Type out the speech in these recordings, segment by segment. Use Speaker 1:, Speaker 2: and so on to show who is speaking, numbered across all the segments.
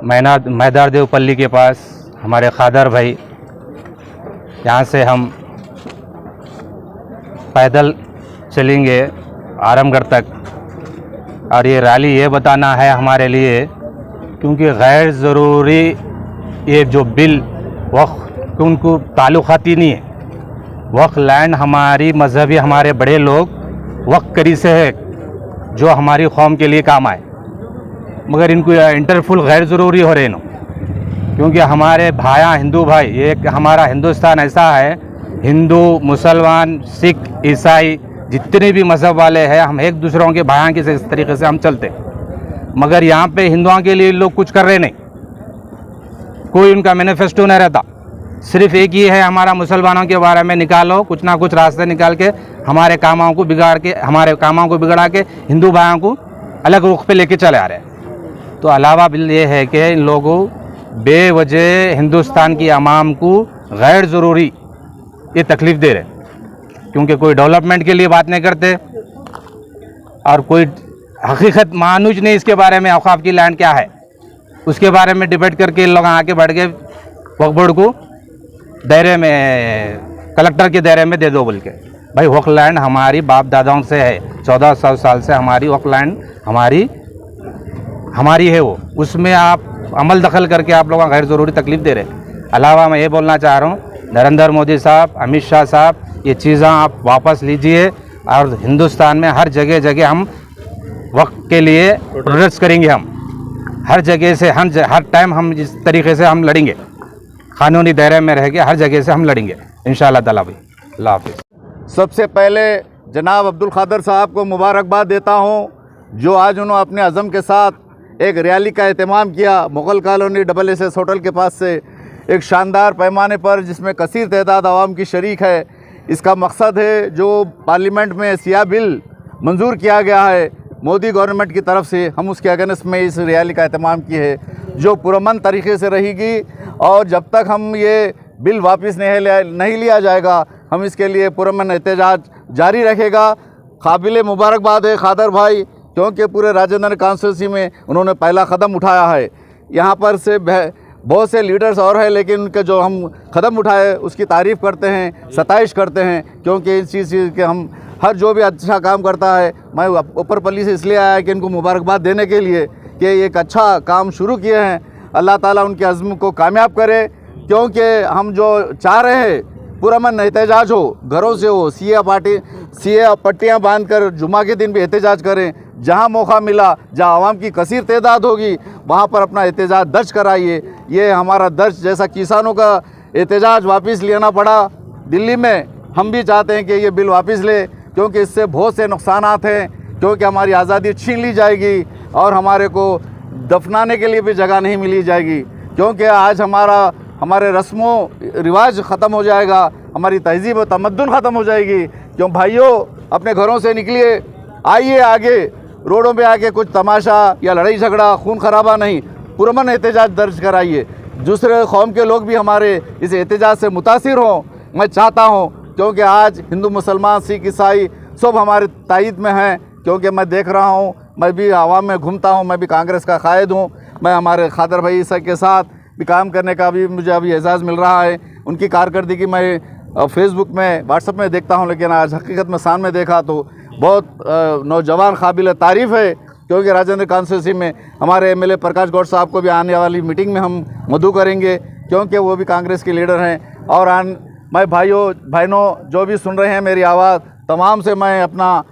Speaker 1: मैदार देवपल्ली के पास हमारे खादर भाई, यहाँ से हम पैदल चलेंगे आरामगढ़ तक। और ये रैली ये बताना है हमारे लिए, क्योंकि गैर ज़रूरी ये जो बिल वक्फ उनको ताल्लुक़ाती नहीं है। वक्फ लैंड हमारी मजहबी हमारे बड़े लोग वक्फ करी से है जो हमारी कौम के लिए काम आए, मगर इनको इंटरफुल गैर ज़रूरी हो रहे नो, क्योंकि हमारे भाया हिंदू भाई, ये हमारा हिंदुस्तान ऐसा है, हिंदू मुसलमान सिख ईसाई जितने भी मज़हब वाले हैं, हम एक दूसरों के भाइयों के इस तरीके से हम चलते। मगर यहाँ पे हिंदुओं के लिए लोग कुछ कर रहे नहीं, कोई उनका मैनिफेस्टो नहीं रहता। सिर्फ एक ही है, हमारा मुसलमानों के बारे में निकालो कुछ ना कुछ रास्ते निकाल के हमारे कामों को बिगाड़ के, हमारे कामों को बिगड़ा के हिंदू भाइयों को अलग रुख पे लेके चले आ रहे हैं। तो अलावा बिल ये है कि इन लोगों बेवजह हिंदुस्तान की आवाम को गैर ज़रूरी ये तकलीफ़ दे रहे, क्योंकि कोई डेवलपमेंट के लिए बात नहीं करते और कोई हकीकत मानूज नहीं इसके बारे में। औकाफ की लैंड क्या है उसके बारे में डिबेट करके इन लोग आके बैठ के वक्फ बोर्ड को दायरे में, कलेक्टर के दायरे में दे दो बोल के। भाई वक्फ लैंड हमारी बाप दादाओं से है, 1400 साल से हमारी वक्फ लैंड हमारी है, वो उसमें आप अमल दखल करके आप लोगों को गैर ज़रूरी तकलीफ़ दे रहे। अलावा मैं ये बोलना चाह रहा हूँ, नरेंद्र मोदी साहब, अमित शाह साहब, ये चीज़ें आप वापस लीजिए और हिंदुस्तान में हर जगह हम वक्फ के लिए प्रोटेस्ट करेंगे। हम हर जगह से हर टाइम हम इस तरीके से हम लड़ेंगे, कानूनी दायरे में रह के हर जगह से हम लड़ेंगे इंशाअल्लाह ताला भाई। अल्लाह हाफिज़।
Speaker 2: सबसे पहले जनाब अब्दुल खादर साहब को मुबारकबाद देता हूं, जो आज उन्होंने अपने अज़म के साथ एक रैली का एहतमाम किया मुग़ल कॉलोनी SS होटल के पास से, एक शानदार पैमाने पर जिसमें कसीर तादाद आवाम की शरीक है। इसका मकसद है जो पार्लियामेंट में सियाह बिल मंजूर किया गया है मोदी गवर्नमेंट की तरफ से, हम उसके अगेंस्ट में इस रैली का एहतमाम किए है, जो पुरअमन तरीके से रहेगी। और जब तक हम ये बिल वापस नहीं लिया जाएगा, हम इसके लिए पुरअमन एहतजाज जारी रखेगा। काबिल मुबारकबाद है खादर भाई, क्योंकि पूरे राजेंद्र कॉन्स्टिट्यूंसी में उन्होंने पहला कदम उठाया है। यहाँ पर से बहुत से लीडर्स और हैं, लेकिन उनके जो हम कदम उठाए उसकी तारीफ़ करते हैं, सताइश करते हैं, क्योंकि इस चीज़ के हम हर जो भी अच्छा काम करता है, मैं ऊपरपल्ली से इसलिए आया कि इनको मुबारकबाद देने के लिए कि एक अच्छा काम शुरू किए हैं। अल्लाह ताला उनके अज़्म को कामयाब करे, क्योंकि हम जो चाह रहे हैं पुरअमन एहतजाज हो, घरों से हो, सीए पट्टियाँ बांध कर जुमा के दिन भी एहतजाज करें। जहाँ मौका मिला, जहाँ आवाम की कसीर तादाद होगी, वहाँ पर अपना एहतजाज दर्ज कराइए। ये हमारा दर्ज, जैसा किसानों का एहतजाज वापस लेना पड़ा दिल्ली में, हम भी चाहते हैं कि ये बिल वापस ले, क्योंकि इससे बहुत से नुकसानात हैं, क्योंकि हमारी आज़ादी छीन ली जाएगी और हमारे को दफनाने के लिए भी जगह नहीं मिली जाएगी, क्योंकि आज हमारे रस्मों रिवाज ख़त्म हो जाएगा, हमारी तहज़ीब व तमद्दुन ख़त्म हो जाएगी। क्यों भाइयों, अपने घरों से निकलिए, आइए आगे, रोडों पे आके कुछ तमाशा या लड़ाई झगड़ा खून खराबा नहीं, पुरअमन एहतजाज दर्ज कराइए। दूसरे कौम के लोग भी हमारे इस एहतजाज से मुतासिर हों, मैं चाहता हूँ, क्योंकि आज हिंदू मुसलमान सिख ईसाई सब हमारे तायद में हैं। क्योंकि मैं देख रहा हूँ, मैं भी आवाम में घूमता हूँ, मैं भी कांग्रेस का कायद हूँ, मैं हमारे खादर भाई के साथ भी काम करने का भी मुझे अभी एहसास मिल रहा है। उनकी कारकर्दगी मैं फेसबुक में, व्हाट्सएप में देखता हूँ, लेकिन आज हकीकत में सामने देखा तो बहुत नौजवान काबिल तारीफ़ है। क्योंकि राजेंद्र कॉन्स्टिट्यूंसी में हमारे MLA प्रकाश गौड़ साहब को भी आने वाली मीटिंग में हम मदऊ करेंगे, क्योंकि वो भी कांग्रेस के लीडर हैं। और मैं बहनों जो भी सुन रहे हैं मेरी आवाज़, तमाम से मैं अपना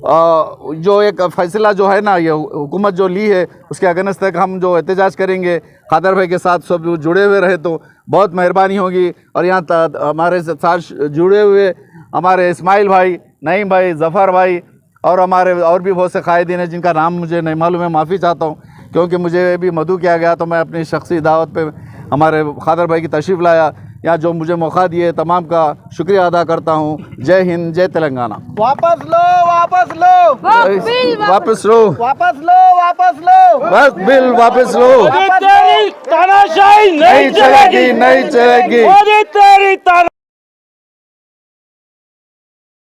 Speaker 2: जो एक फ़ैसला जो है ना, ये हुकूमत जो ली है उसके अगेंस्ट तक हम जो एहतजाज करेंगे, खादर भाई के साथ सब जुड़े हुए रहे तो बहुत मेहरबानी होगी। और यहाँ हमारे साथ जुड़े हुए हमारे इस्माइल भाई, नईम भाई, ज़फ़र भाई और हमारे और भी बहुत से कायदीन हैं जिनका नाम मुझे नहीं मालूम है, माफ़ी चाहता हूँ, क्योंकि मुझे भी मदऊ किया गया तो मैं अपनी शख्सी दावत पे हमारे खादर भाई की तशरीफ़ लाया। यहाँ जो मुझे मौका दिए तमाम का शुक्रिया अदा करता हूँ। जय हिंद, जय तेलंगाना।
Speaker 3: वापस लो, वापस लो,
Speaker 2: वापस लो,
Speaker 3: वापस लो, वापस लो,
Speaker 2: बस बिल वापस लो।
Speaker 3: तेरी तानाशाही नहीं चलेगी,
Speaker 2: नहीं चलेगी।
Speaker 3: तेरी